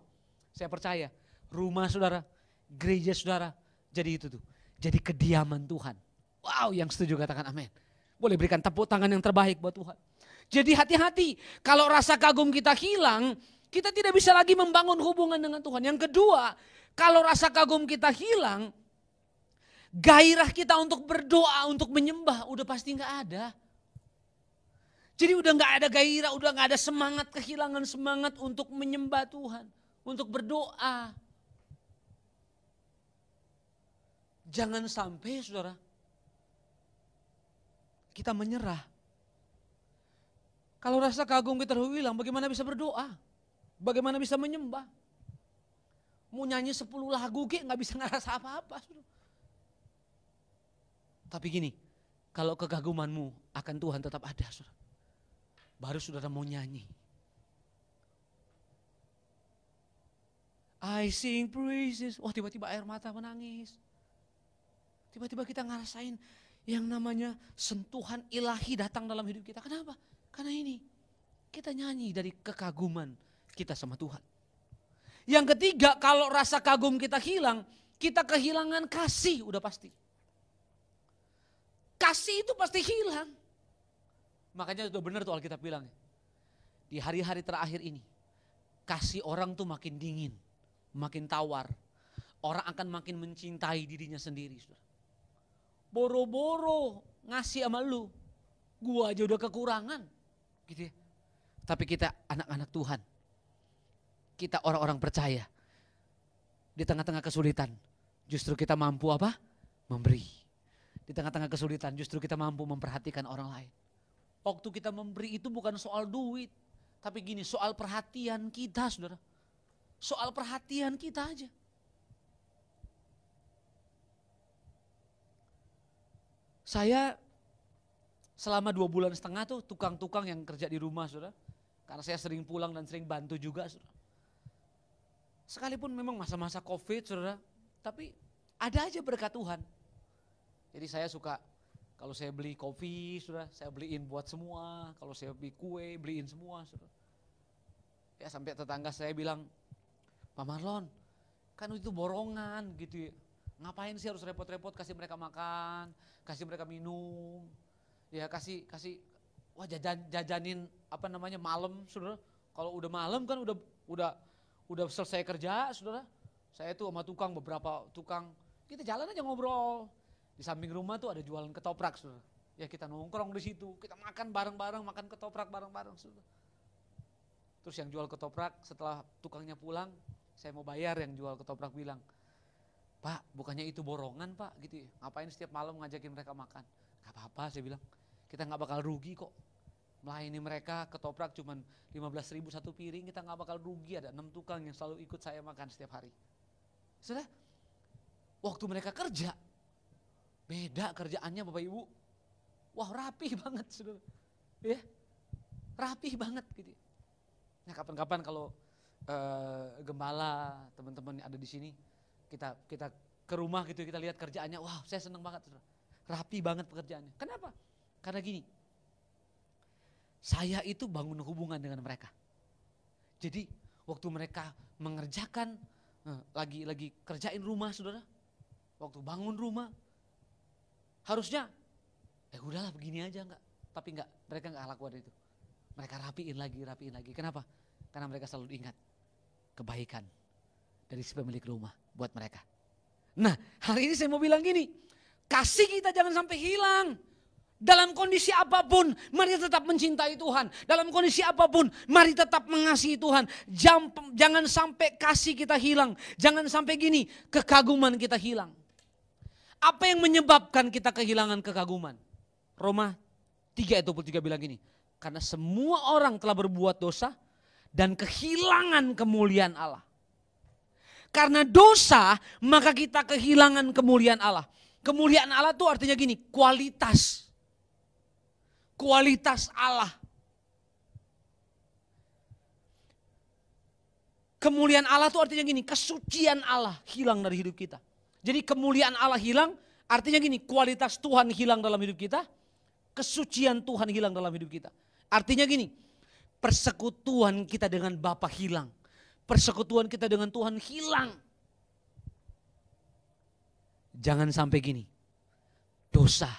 saya percaya rumah saudara, gereja saudara, jadi itu tuh. Jadi kediaman Tuhan. Wow, yang setuju katakan amin. Boleh berikan tepuk tangan yang terbaik buat Tuhan. Jadi hati-hati, kalau rasa kagum kita hilang, kita tidak bisa lagi membangun hubungan dengan Tuhan. Yang kedua, kalau rasa kagum kita hilang, gairah kita untuk berdoa, untuk menyembah udah pasti gak ada. Jadi udah gak ada gairah, udah gak ada semangat, kehilangan semangat untuk menyembah Tuhan, untuk berdoa. Jangan sampai saudara, kita menyerah. Kalau rasa kagum kita hilang, bagaimana bisa berdoa? Bagaimana bisa menyembah? Mau nyanyi 10 lagu gak bisa ngerasa apa-apa. Tapi gini, kalau kegagumanmu akan Tuhan tetap ada. Saudara. Baru saudara mau nyanyi. I sing praises. Wah, tiba-tiba air mata menangis. Tiba-tiba kita ngerasain yang namanya sentuhan ilahi datang dalam hidup kita. Kenapa? Karena ini kita nyanyi dari kekaguman kita sama Tuhan. Yang ketiga, kalau rasa kagum kita hilang, kita kehilangan kasih, udah pasti. Kasih itu pasti hilang. Makanya udah benar tuh Alkitab bilang. Di hari-hari terakhir ini, kasih orang tuh makin dingin, makin tawar. Orang akan makin mencintai dirinya sendiri. Boro-boro ngasih sama lu, gua aja udah kekurangan. Gitu ya. Tapi kita anak-anak Tuhan, kita orang-orang percaya, di tengah-tengah kesulitan, justru kita mampu apa? Memberi. Di tengah-tengah kesulitan, justru kita mampu memperhatikan orang lain. Waktu kita memberi itu bukan soal duit, tapi gini, soal perhatian kita, saudara. Soal perhatian kita aja. Saya selama 2,5 bulan tuh tukang-tukang yang kerja di rumah, saudara. Karena saya sering pulang dan sering bantu juga, saudara. Sekalipun memang masa-masa COVID, saudara, tapi ada aja berkat Tuhan. Jadi saya suka, kalau saya beli kopi, saudara, saya beliin buat semua. Kalau saya beli kue, beliin semua, saudara. Ya sampai tetangga saya bilang, Pak Marlon, kan itu borongan gitu ya. Ngapain sih harus repot-repot kasih mereka makan, kasih mereka minum, ya kasih wah jajanin apa namanya malam, saudara. Kalau udah malam kan udah selesai kerja, saudara. Saya tuh sama tukang, beberapa tukang, kita jalan aja ngobrol. Di samping rumah tuh ada jualan ketoprak, saudara. Ya kita nongkrong di situ, kita makan bareng-bareng, makan ketoprak bareng-bareng, saudara. Terus yang jual ketoprak setelah tukangnya pulang, saya mau bayar, yang jual ketoprak bilang, Pak, bukannya itu borongan Pak gitu ya. Ngapain setiap malam ngajakin mereka makan? Gak apa-apa, saya bilang. Kita gak bakal rugi kok. Melayani mereka ketoprak cuman 15.000 satu piring, kita gak bakal rugi. Ada 6 tukang yang selalu ikut saya makan setiap hari. Sudah, waktu mereka kerja, beda kerjaannya Bapak Ibu. Wah rapih banget saudara. Ya, rapih banget gitu. Nah kapan-kapan kalau gembala, teman-teman yang ada di sini, kita ke rumah gitu, kita lihat kerjaannya, wah saya senang banget, saudara. Rapi banget pekerjaannya. Kenapa? Karena gini, saya itu bangun hubungan dengan mereka. Jadi waktu mereka mengerjakan, lagi kerjain rumah, saudara, waktu bangun rumah, harusnya, udahlah begini aja enggak. Tapi enggak, mereka enggak lakukan itu. Mereka rapiin lagi. Kenapa? Karena mereka selalu ingat kebaikan dari si pemilik rumah buat mereka. Nah, hari ini saya mau bilang gini, kasih kita jangan sampai hilang. Dalam kondisi apapun, mari tetap mencintai Tuhan. Dalam kondisi apapun, mari tetap mengasihi Tuhan. Jangan sampai kasih kita hilang. Jangan sampai gini, kekaguman kita hilang. Apa yang menyebabkan kita kehilangan kekaguman? Roma 3:23 bilang gini, karena semua orang telah berbuat dosa dan kehilangan kemuliaan Allah. Karena dosa, maka kita kehilangan kemuliaan Allah. Kemuliaan Allah itu artinya gini, kualitas. kualitas Allah. Kemuliaan Allah itu artinya gini, kesucian Allah hilang dari hidup kita. Jadi kemuliaan Allah hilang, artinya gini, kualitas Tuhan hilang dalam hidup kita, kesucian Tuhan hilang dalam hidup kita. Artinya gini, persekutuan kita dengan Bapa hilang, persekutuan kita dengan Tuhan hilang. Jangan sampai gini, dosa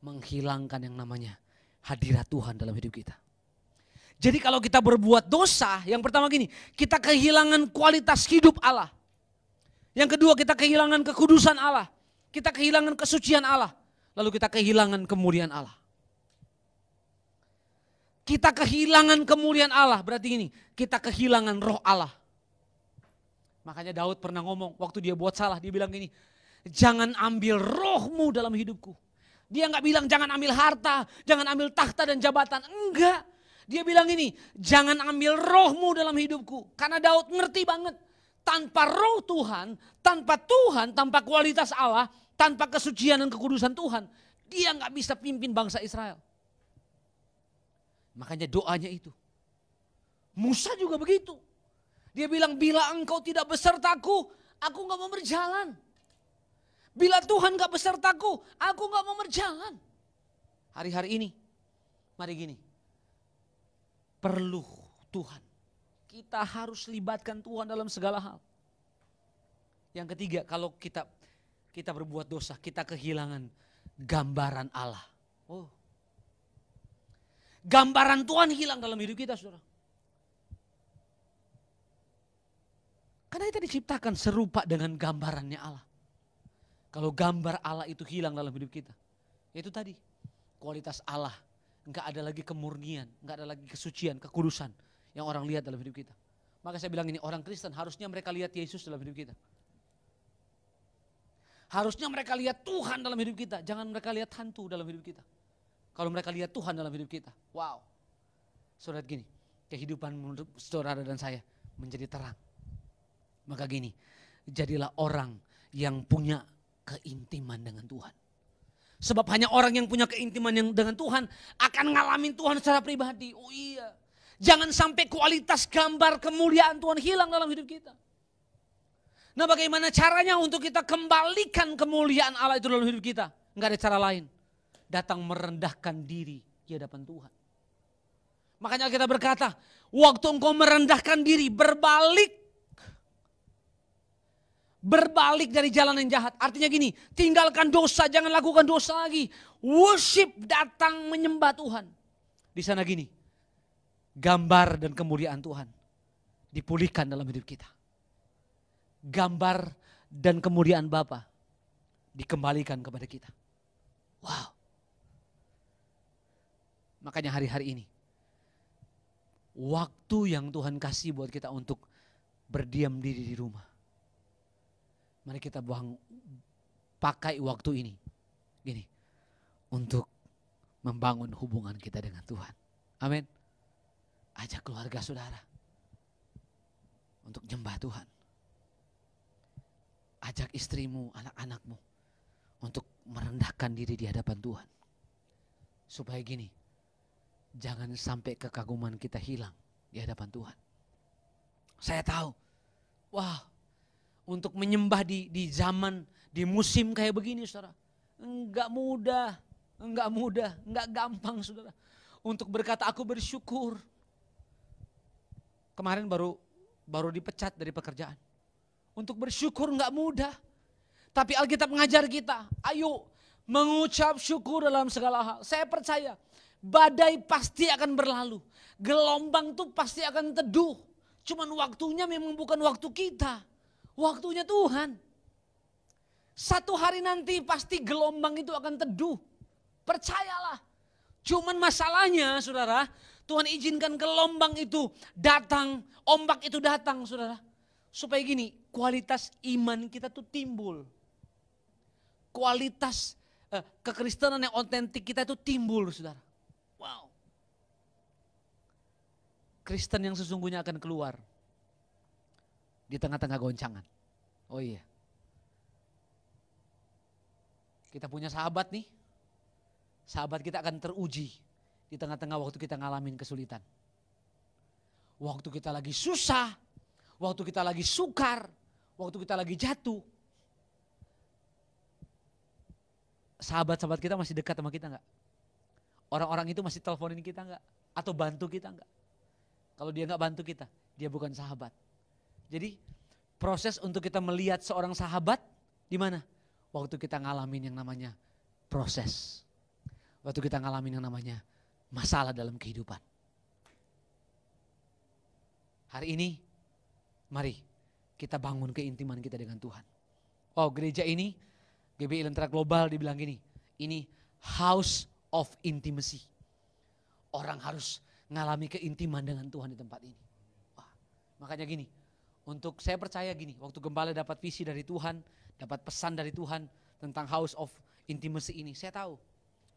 menghilangkan yang namanya hadirat Tuhan dalam hidup kita. Jadi kalau kita berbuat dosa, yang pertama gini, kita kehilangan kualitas hidup Allah. Yang kedua, kita kehilangan kekudusan Allah. Kita kehilangan kesucian Allah. Lalu kita kehilangan kemuliaan Allah. Kita kehilangan kemuliaan Allah, berarti gini, kita kehilangan roh Allah. Makanya Daud pernah ngomong, waktu dia buat salah, dia bilang gini, jangan ambil rohmu dalam hidupku. Dia gak bilang jangan ambil harta, jangan ambil takhta dan jabatan, enggak. Dia bilang ini, jangan ambil rohmu dalam hidupku. Karena Daud ngerti banget, tanpa roh Tuhan, tanpa kualitas Allah, tanpa kesucian dan kekudusan Tuhan, dia gak bisa pimpin bangsa Israel. Makanya doanya itu. Musa juga begitu. Dia bilang, bila engkau tidak besertaku, aku gak mau berjalan. Bila Tuhan gak besertaku, aku gak mau berjalan. Hari-hari ini, mari gini. Perlu Tuhan. Kita harus libatkan Tuhan dalam segala hal. Yang ketiga, kalau kita berbuat dosa, kita kehilangan gambaran Allah. Oh. Gambaran Tuhan hilang dalam hidup kita, saudara. Karena kita diciptakan serupa dengan gambarannya Allah. Kalau gambar Allah itu hilang dalam hidup kita, itu tadi kualitas Allah. Enggak ada lagi kemurnian, enggak ada lagi kesucian, kekudusan yang orang lihat dalam hidup kita. Maka saya bilang ini, orang Kristen harusnya mereka lihat Yesus dalam hidup kita. Harusnya mereka lihat Tuhan dalam hidup kita, jangan mereka lihat hantu dalam hidup kita. Kalau mereka lihat Tuhan dalam hidup kita, wow. Saudara gini, kehidupan menurut saudara dan saya menjadi terang. Maka gini, jadilah orang yang punya keintiman dengan Tuhan. Sebab hanya orang yang punya keintiman dengan Tuhan akan ngalamin Tuhan secara pribadi. Oh iya. Jangan sampai kualitas gambar kemuliaan Tuhan hilang dalam hidup kita. Nah, bagaimana caranya untuk kita kembalikan kemuliaan Allah itu dalam hidup kita? Enggak ada cara lain. Datang merendahkan diri di hadapan Tuhan. Makanya kita berkata, waktu engkau merendahkan diri, berbalik dari jalan yang jahat. Artinya gini, tinggalkan dosa, jangan lakukan dosa lagi. Worship, datang menyembah Tuhan. Di sana gini, gambar dan kemuliaan Tuhan dipulihkan dalam hidup kita. Gambar dan kemuliaan Bapa dikembalikan kepada kita. Wow. Makanya hari-hari ini, waktu yang Tuhan kasih buat kita untuk berdiam diri di rumah. Mari kita pakai waktu ini gini untuk membangun hubungan kita dengan Tuhan. Amin. Ajak keluarga saudara untuk nyembah Tuhan. Ajak istrimu, anak-anakmu untuk merendahkan diri di hadapan Tuhan. Supaya gini, jangan sampai kekaguman kita hilang di hadapan Tuhan. Saya tahu, wah, untuk menyembah di zaman, di musim kayak begini saudara. Enggak mudah, enggak gampang saudara. Untuk berkata aku bersyukur. Kemarin baru dipecat dari pekerjaan. Untuk bersyukur enggak mudah. Tapi Alkitab mengajar kita, ayo mengucap syukur dalam segala hal. Saya percaya badai pasti akan berlalu. Gelombang tuh pasti akan teduh. Cuman waktunya memang bukan waktu kita. Waktunya Tuhan. Satu hari nanti pasti gelombang itu akan teduh. Percayalah. Cuman masalahnya saudara, Tuhan izinkan gelombang itu datang, ombak itu datang saudara. Supaya gini, kualitas iman kita tuh timbul. Kualitas kekristenan yang otentik kita itu timbul saudara. Wow. Kristen yang sesungguhnya akan keluar di tengah-tengah goncangan. Oh iya. Kita punya sahabat nih. sahabat kita akan teruji di tengah-tengah waktu kita ngalamin kesulitan. Waktu kita lagi susah, waktu kita lagi sukar, waktu kita lagi jatuh. Sahabat-sahabat kita masih dekat sama kita enggak? Orang-orang itu masih teleponin kita enggak? Atau bantu kita enggak? Kalau dia enggak bantu kita, dia bukan sahabat. Jadi proses untuk kita melihat seorang sahabat di mana? Waktu kita ngalamin yang namanya proses. Waktu kita ngalamin yang namanya masalah dalam kehidupan. Hari ini, mari kita bangun keintiman kita dengan Tuhan. Oh, gereja ini, GBI Lentera Global dibilang gini, ini house of intimacy. Orang harus ngalami keintiman dengan Tuhan di tempat ini. Wah, makanya gini, untuk saya percaya gini, waktu gembala dapat visi dari Tuhan, dapat pesan dari Tuhan tentang house of intimacy ini, saya tahu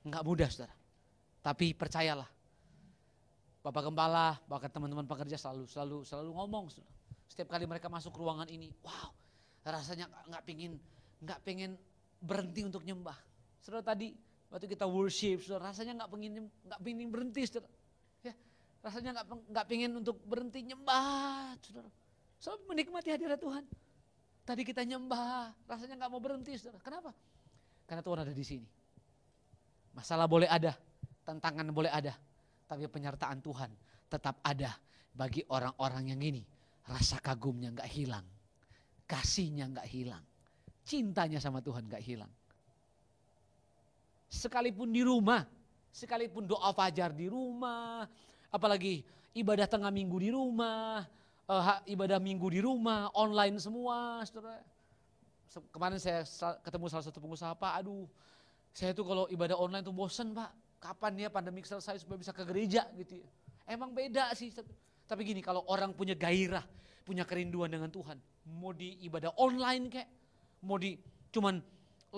enggak mudah, saudara. Tapi percayalah, Bapak Gembala, bahkan teman-teman pekerja selalu ngomong. Setiap kali mereka masuk ruangan ini, wow, rasanya nggak pengen berhenti untuk nyembah. Saudara, tadi waktu kita worship, saudara, rasanya nggak pengen berhenti, saudara. Ya, rasanya nggak pengen untuk berhenti nyembah, saudara. Selalu menikmati hadirat Tuhan. Tadi kita nyembah, rasanya nggak mau berhenti, saudara. Kenapa? Karena Tuhan ada di sini. Masalah boleh ada, tantangan boleh ada. Tapi penyertaan Tuhan tetap ada bagi orang-orang yang ini. Rasa kagumnya gak hilang. Kasihnya gak hilang. Cintanya sama Tuhan gak hilang. Sekalipun di rumah, sekalipun doa fajar di rumah, apalagi ibadah tengah minggu di rumah, ibadah minggu di rumah, online semua. Saudara. Kemarin saya ketemu salah satu pengusaha, Pak, aduh saya tuh kalau ibadah online tuh bosen, Pak. Kapan ya pandemi selesai supaya bisa ke gereja gitu ya. Emang beda sih. Tapi gini, kalau orang punya gairah, punya kerinduan dengan Tuhan, mau di ibadah online kayak, mau di cuman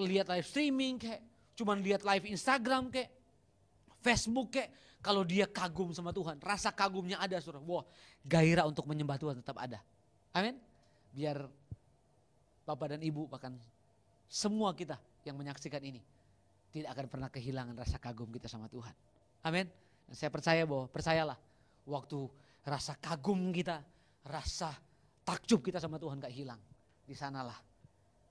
lihat live streaming kayak, cuman lihat live Instagram kayak, Facebook kayak, kalau dia kagum sama Tuhan, rasa kagumnya ada, saudara. Wah, gairah untuk menyembah Tuhan tetap ada. Amin. Biar Bapak dan Ibu, bahkan semua kita yang menyaksikan ini tidak akan pernah kehilangan rasa kagum kita sama Tuhan. Amin. Dan saya percaya bahwa, percayalah, waktu rasa kagum kita, rasa takjub kita sama Tuhan gak hilang, di sanalah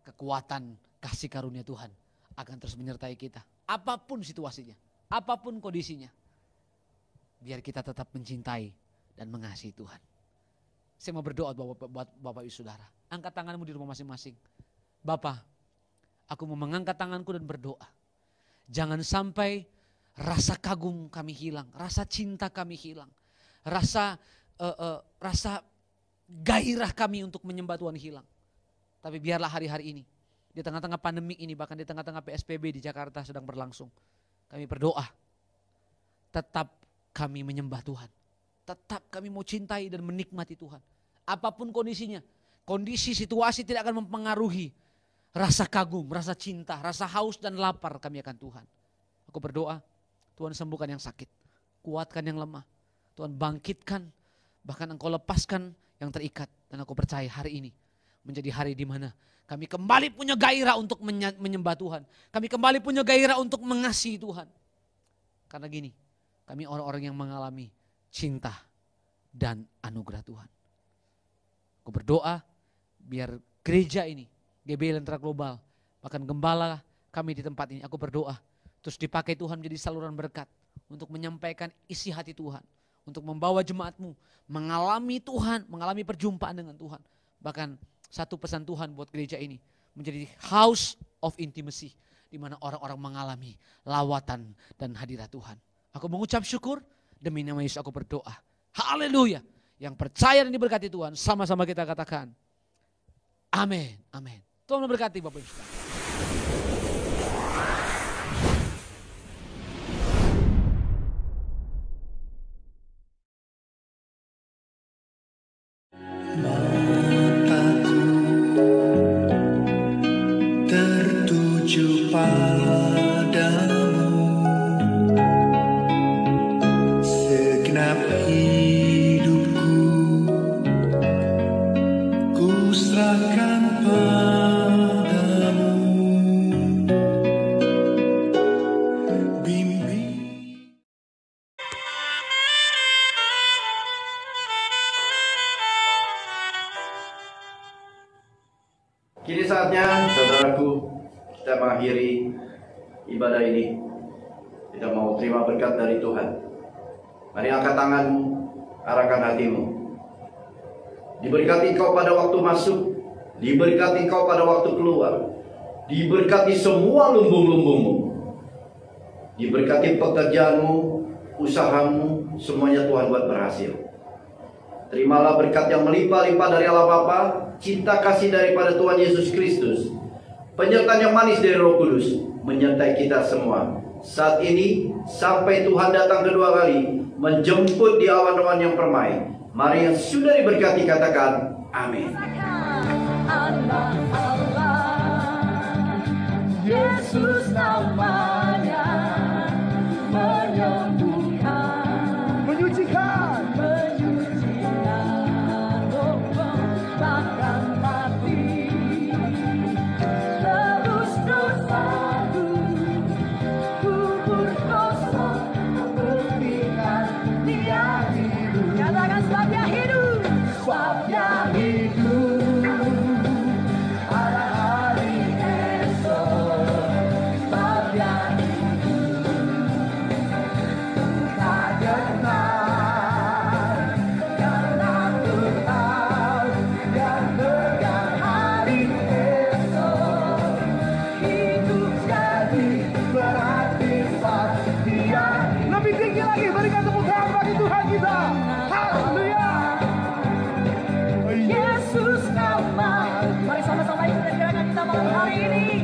kekuatan kasih karunia Tuhan akan terus menyertai kita. Apapun situasinya, apapun kondisinya, biar kita tetap mencintai dan mengasihi Tuhan. Saya mau berdoa buat Bapak Ibu Saudara. Angkat tanganmu di rumah masing-masing. Bapak, aku mau mengangkat tanganku dan berdoa. Jangan sampai rasa kagum kami hilang, rasa cinta kami hilang, rasa gairah kami untuk menyembah Tuhan hilang. Tapi biarlah hari-hari ini, di tengah-tengah pandemi ini, bahkan di tengah-tengah PSBB di Jakarta sedang berlangsung, kami berdoa, tetap kami menyembah Tuhan, tetap kami mau cintai dan menikmati Tuhan. Apapun kondisinya, kondisi situasi tidak akan mempengaruhi rasa kagum, rasa cinta, rasa haus dan lapar kami akan Tuhan. Aku berdoa, Tuhan sembuhkan yang sakit, kuatkan yang lemah, Tuhan bangkitkan, bahkan Engkau lepaskan yang terikat. Dan aku percaya hari ini menjadi hari di mana kami kembali punya gairah untuk menyembah Tuhan. Kami kembali punya gairah untuk mengasihi Tuhan. Karena gini, kami orang-orang yang mengalami cinta dan anugerah Tuhan. Aku berdoa biar gereja ini, GBI Lentera Global, bahkan gembala kami di tempat ini, aku berdoa terus dipakai Tuhan menjadi saluran berkat untuk menyampaikan isi hati Tuhan, untuk membawa jemaatmu mengalami Tuhan, mengalami perjumpaan dengan Tuhan. Bahkan satu pesan Tuhan buat gereja ini menjadi house of intimacy, di mana orang-orang mengalami lawatan dan hadirat Tuhan. Aku mengucap syukur, demi nama Yesus aku berdoa. Haleluya. Yang percaya dan diberkati Tuhan, sama-sama kita katakan amin, amin. Tuhan memberkati Bapak Ibu sekalian. Mataku tertuju padamu, segenap hidupku ku serahkan padamu. Kini saatnya, saudaraku, kita mengakhiri ibadah ini. Kita mau terima berkat dari Tuhan. Mari angkat tanganmu, arahkan hatimu. Diberkati engkau pada waktu masuk, diberkati engkau pada waktu keluar, diberkati semua lumbung-lumbungmu, diberkati pekerjaanmu, usahamu, semuanya Tuhan buat berhasil. Terimalah berkat yang melimpah-limpah dari Allah Bapa, cinta kasih daripada Tuhan Yesus Kristus, penyertaan yang manis dari Roh Kudus menyertai kita semua saat ini sampai Tuhan datang kedua kali menjemput di awan-awan yang permai. Mari yang sudah diberkati katakan amin. Yesus namanya menyembuhkan, menyucikan, bahkan mati. Terus dosaku, kubur kosong, buktikan dia hidup. Katakan sebabnya hidup, sebabnya hidup. Yesus nama. Mari sama-sama ikut gerakan kita malam hari ini.